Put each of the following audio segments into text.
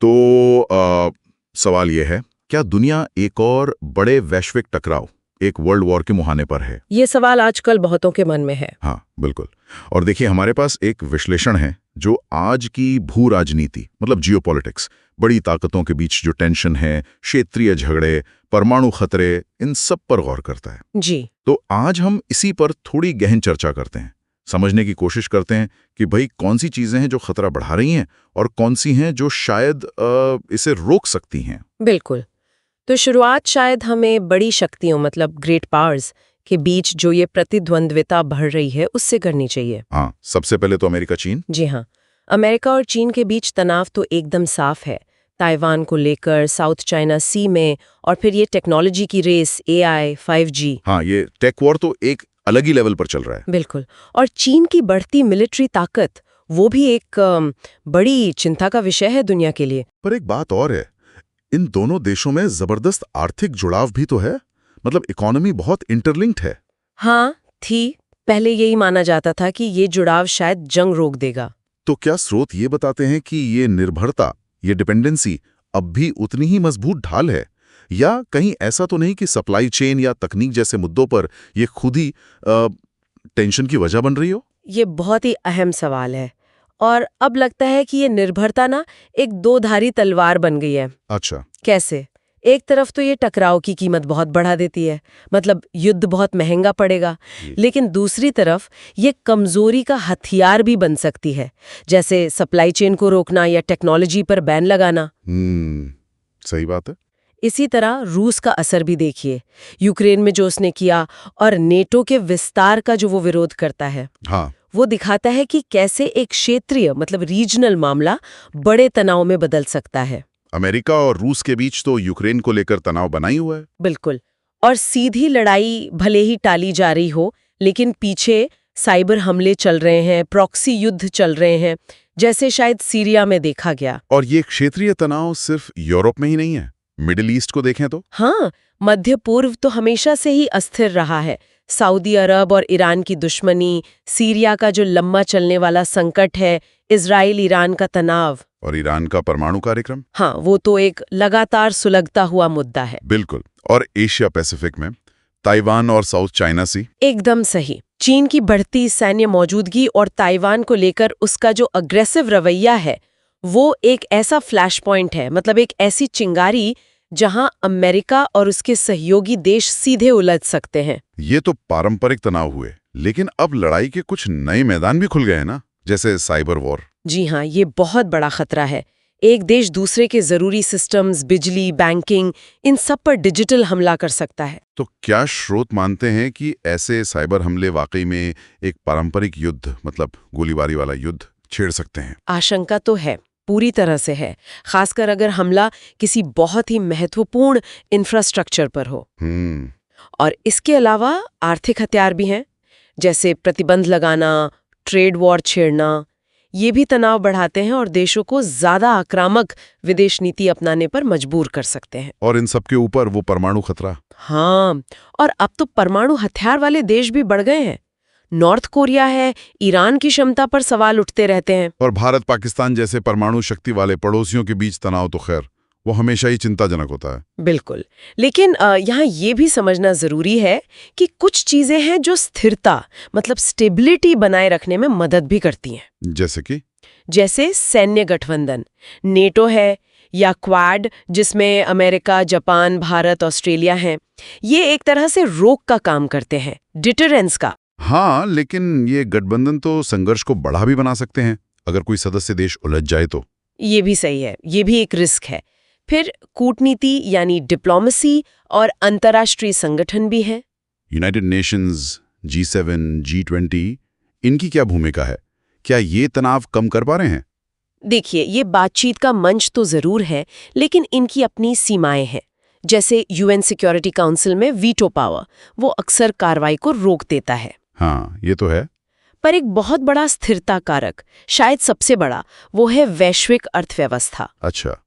तो सवाल ये है, क्या दुनिया एक और बड़े वैश्विक टकराव, एक वर्ल्ड वॉर के मुहाने पर है? ये सवाल आजकल बहुतों के मन में है। हाँ, बिल्कुल। और देखिए, हमारे पास एक विश्लेषण है जो आज की भू राजनीति मतलब जियोपॉलिटिक्स, बड़ी ताकतों के बीच जो टेंशन है, क्षेत्रीय झगड़े, परमाणु खतरे, इन सब पर गौर करता है। जी। तो आज हम इसी पर थोड़ी गहन चर्चा करते हैं, समझने की कोशिश करते हैं कि भाई कौन सी चीजें हैं जो खतरा बढ़ा रही हैं और कौन सी हैं जो शायद इसे रोक सकती हैं। बिल्कुल। तो शुरुआत शायद हमें बड़ी शक्तियों मतलब ग्रेट पावर्स के बीच जो ये प्रतिद्वंद्विता बढ़ रही है उससे करनी चाहिए। हाँ, सबसे पहले तो अमेरिका चीन। जी हाँ, अमेरिका और चीन के बीच तनाव तो एकदम साफ है। ताइवान को लेकर, साउथ चाइना सी में, और फिर ये टेक्नोलॉजी की रेस, एआई, 5G। हाँ, ये टेक वॉर तो एक अलग ही लेवल पर चल रहा है। बिल्कुल। और चीन की बढ़ती मिलिट्री ताकत, वो भी एक बड़ी चिंता का विषय है दुनिया के लिए। पर एक बात और है, इन दोनों देशों में जबरदस्त आर्थिक जुड़ाव भी तो है, मतलब इकोनॉमी बहुत इंटरलिंक्ड है। हाँ, थी। पहले यही माना जाता था कि ये जुड़ाव शायद जंग रोक देगा। तो क्या स्रोत ये बताते हैं कि ये निर्भरता, ये डिपेंडेंसी अब भी उतनी ही मजबूत ढाल है, या कहीं ऐसा तो नहीं कि सप्लाई चेन या तकनीक जैसे मुद्दों पर ये खुद ही टेंशन की वजह बन रही हो? ये बहुत ही अहम सवाल है, और अब लगता है कि ये निर्भरता ना एक दो-धारी तलवार बन गई है। अच्छा। कैसे? एक तरफ तो ये टकराव की कीमत बहुत बढ़ा देती है, मतलब युद्ध बहुत महंगा पड़ेगा, लेकिन दूसरी तरफ ये कमजोरी का हथियार भी बन सकती है, जैसे सप्लाई चेन को रोकना या टेक्नोलॉजी पर बैन लगाना। सही बात है। इसी तरह रूस का असर भी देखिए, यूक्रेन में जो उसने किया, और नेटो के विस्तार का जो वो विरोध करता है। हाँ, वो दिखाता है कि कैसे एक क्षेत्रीय मतलब रीजनल मामला बड़े तनाव में बदल सकता है। अमेरिका और रूस के बीच तो यूक्रेन को लेकर तनाव बना ही हुआ है। बिल्कुल। और सीधी लड़ाई भले ही टाली जा रही हो, लेकिन पीछे साइबर हमले चल रहे हैं, प्रॉक्सी युद्ध चल रहे हैं, जैसे शायद सीरिया में देखा गया। और ये क्षेत्रीय तनाव सिर्फ यूरोप में ही नहीं है, मिडिल ईस्ट को देखें तो। हाँ, मध्य पूर्व तो हमेशा से ही अस्थिर रहा है। सऊदी अरब और ईरान की दुश्मनी, सीरिया का जो लंबा चलने वाला संकट है, इजराइल ईरान का तनाव, और ईरान का परमाणु कार्यक्रम। हाँ, वो तो एक लगातार सुलगता हुआ मुद्दा है। बिल्कुल। और एशिया पैसिफिक में ताइवान और साउथ चाइना सी। एकदम सही। चीन की बढ़ती सैन्य मौजूदगी और ताइवान को लेकर उसका जो अग्रेसिव रवैया है, वो एक ऐसा फ्लैश पॉइंट है, मतलब एक ऐसी चिंगारी जहां अमेरिका और उसके सहयोगी देश सीधे उलझ सकते हैं। ये तो पारंपरिक तनाव हुए, लेकिन अब लड़ाई के कुछ नए मैदान भी खुल गए हैं ना, जैसे साइबर वॉर। जी हाँ, ये बहुत बड़ा खतरा है। एक देश दूसरे के जरूरी सिस्टम्स, बिजली, बैंकिंग, इन सब पर डिजिटल हमला कर सकता है। तो क्या स्रोत मानते हैं कि ऐसे साइबर हमले वाकई में एक पारंपरिक युद्ध मतलब गोलीबारी वाला युद्ध छेड़ सकते हैं? आशंका तो है, पूरी तरह से है, खासकर अगर हमला किसी बहुत ही महत्वपूर्ण इंफ्रास्ट्रक्चर पर हो। और इसके अलावा आर्थिक हथियार भी हैं, जैसे प्रतिबंध लगाना, ट्रेड वॉर छेड़ना। ये भी तनाव बढ़ाते हैं और देशों को ज्यादा आक्रामक विदेश नीति अपनाने पर मजबूर कर सकते हैं। और इन सब के ऊपर वो परमाणु खतरा। हाँ, और अब तो परमाणु हथियार वाले देश भी बढ़ गए हैं। नॉर्थ कोरिया है, ईरान की क्षमता पर सवाल उठते रहते हैं। और भारत पाकिस्तान जैसे परमाणु शक्ति वाले पड़ोसियों के बीच तनाव तो खैर वो हमेशा ही चिंताजनक होता है। बिल्कुल। लेकिन यहाँ ये भी समझना जरूरी है कि कुछ चीजें हैं जो स्थिरता मतलब स्टेबिलिटी बनाए रखने में मदद भी करती हैं। जैसे सैन्य गठबंधन, नेटो है, या क्वाड जिसमें अमेरिका, जापान, भारत, ऑस्ट्रेलिया हैं। ये एक तरह से रोक का काम करते हैं, डिटरेंस का। हाँ, लेकिन ये गठबंधन तो संघर्ष को बढ़ा भी बना सकते हैं अगर कोई सदस्य देश उलझ जाए तो। ये भी सही है, ये भी एक रिस्क है। फिर कूटनीति यानी डिप्लोमेसी और अंतर्राष्ट्रीय संगठन भी है। यूनाइटेड नेशंस, G7, G20, इनकी क्या भूमिका है? क्या ये तनाव कम कर पा रहे हैं? देखिए, ये बातचीत का मंच तो जरूर है, लेकिन इनकी अपनी सीमाएं हैं। जैसे यूएन सिक्योरिटी काउंसिल में वीटो पावर, वो अक्सर कार्रवाई को रोक देता है। हाँ, ये तो है। पर एक बहुत बड़ा स्थिरता कारक, शायद सबसे बड़ा, वो है वैश्विक अर्थव्यवस्था। अच्छा,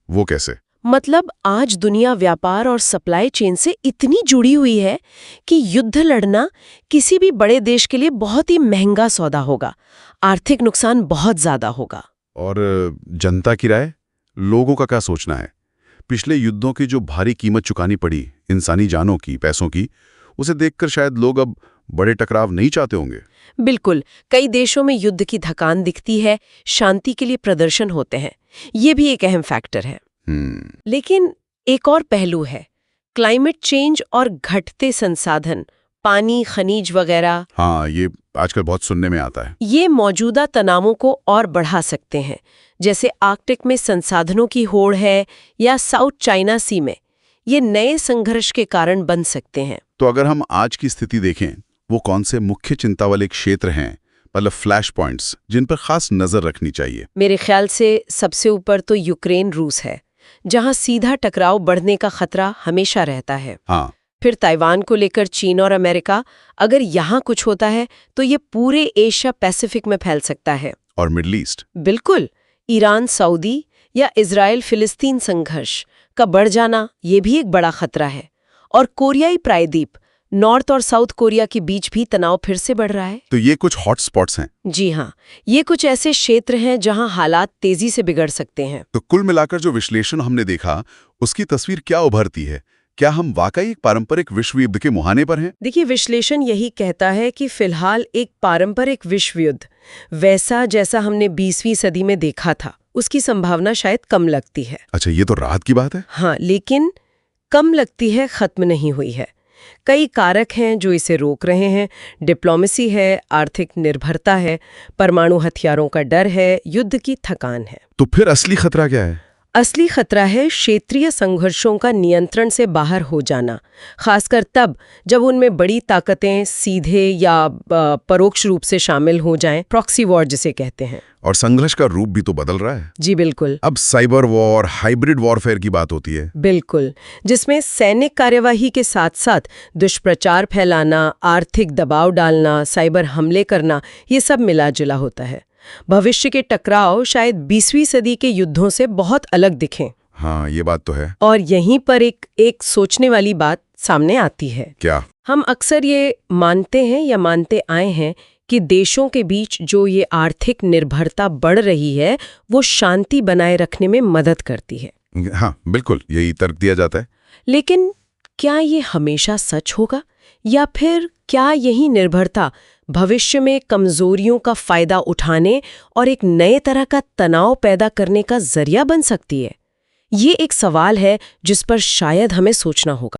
वो कैसे? मतलब आज दुनिया व्यापार और सप्लाई चेन से इतनी जुड़ी हुई है कि युद्ध लड़ना किसी भी बड़े देश के लिए बहुत ही महंगा सौदा होगा, आर्थिक नुकसान बहुत ज्यादा होगा। और जनता की राय, लोगों का क्या सोचना है? पिछले युद्धों की जो भारी कीमत चुकानी पड़ी, इंसानी जानों की, पैसों की, उसे देखकर शायद लोग अब बड़े टकराव नहीं चाहते होंगे। बिल्कुल, कई देशों में युद्ध की थकान दिखती है, शांति के लिए प्रदर्शन होते हैं। ये भी एक अहम फैक्टर है। लेकिन एक और पहलू है, क्लाइमेट चेंज और घटते संसाधन, पानी, खनिज वगैरह। हाँ, ये आजकल बहुत सुनने में आता है। ये मौजूदा तनावों को और बढ़ा सकते हैं, जैसे आर्कटिक में संसाधनों की होड़ है या साउथ चाइना सी में। ये नए संघर्ष के कारण बन सकते हैं। तो अगर हम आज की स्थिति देखें, वो कौन से मुख्य चिंता वाले क्षेत्र हैं, मतलब फ्लैश पॉइंट्स, जिन पर खास नजर रखनी चाहिए? मेरे ख्याल से सबसे ऊपर तो यूक्रेन रूस है, जहां सीधा टकराव बढ़ने का खतरा हमेशा रहता है। हाँ। फिर ताइवान को लेकर चीन और अमेरिका, अगर यहाँ कुछ होता है तो ये पूरे एशिया पैसिफिक में फैल सकता है। और मिडल ईस्ट? बिल्कुल, ईरान सऊदी या इजराइल फिलिस्तीन संघर्ष का बढ़ जाना, ये भी एक बड़ा खतरा है। और कोरियाई प्रायद्वीप, नॉर्थ और साउथ कोरिया के बीच भी तनाव फिर से बढ़ रहा है। तो ये कुछ हॉटस्पॉट्स हैं। जी हाँ, ये कुछ ऐसे क्षेत्र हैं जहां हालात तेजी से बिगड़ सकते हैं। तो कुल मिलाकर जो विश्लेषण हमने देखा, उसकी तस्वीर क्या उभरती है? क्या हम वाकई एक पारंपरिक विश्व युद्ध के मुहाने पर हैं? देखिए, विश्लेषण यही कहता है कि फिलहाल एक पारंपरिक विश्व युद्ध, वैसा जैसा हमने 20वीं सदी में देखा था, उसकी संभावना शायद कम लगती है। अच्छा, ये तो राहत की बात है। हाँ, लेकिन कम लगती है, खत्म नहीं हुई है। कई कारक हैं जो इसे रोक रहे हैं। डिप्लोमेसी है, आर्थिक निर्भरता है, परमाणु हथियारों का डर है, युद्ध की थकान है। तो फिर असली खतरा क्या है? असली खतरा है क्षेत्रीय संघर्षों का नियंत्रण से बाहर हो जाना, खासकर तब जब उनमें बड़ी ताकतें सीधे या परोक्ष रूप से शामिल हो जाएं, प्रॉक्सी वॉर जिसे कहते हैं। और संघर्ष का रूप भी तो बदल रहा है। जी बिल्कुल। अब साइबर वॉर, हाइब्रिड वॉरफेयर की बात होती है। बिल्कुल, जिसमें सैनिक कार्यवाही के साथ साथ दुष्प्रचार फैलाना, आर्थिक दबाव डालना, साइबर हमले करना, ये सब मिला जुला होता है। भविष्य के टकराव शायद 20वीं सदी के युद्धों से बहुत अलग दिखें। हाँ, ये बात तो है। और यहीं पर एक सोचने वाली बात सामने आती है। क्या? हम अक्सर ये मानते हैं या मानते आए हैं कि देशों के बीच जो ये आर्थिक निर्भरता बढ़ रही है, वो शांति बनाए रखने में मदद करती है। हाँ, बिल्कुल, यही तर्क दिया जाता है। लेकिन क्या ये हमेशा सच होगा, या फिर क्या यही निर्भरता भविष्य में कमजोरियों का फायदा उठाने और एक नए तरह का तनाव पैदा करने का जरिया बन सकती है? ये एक सवाल है जिस पर शायद हमें सोचना होगा।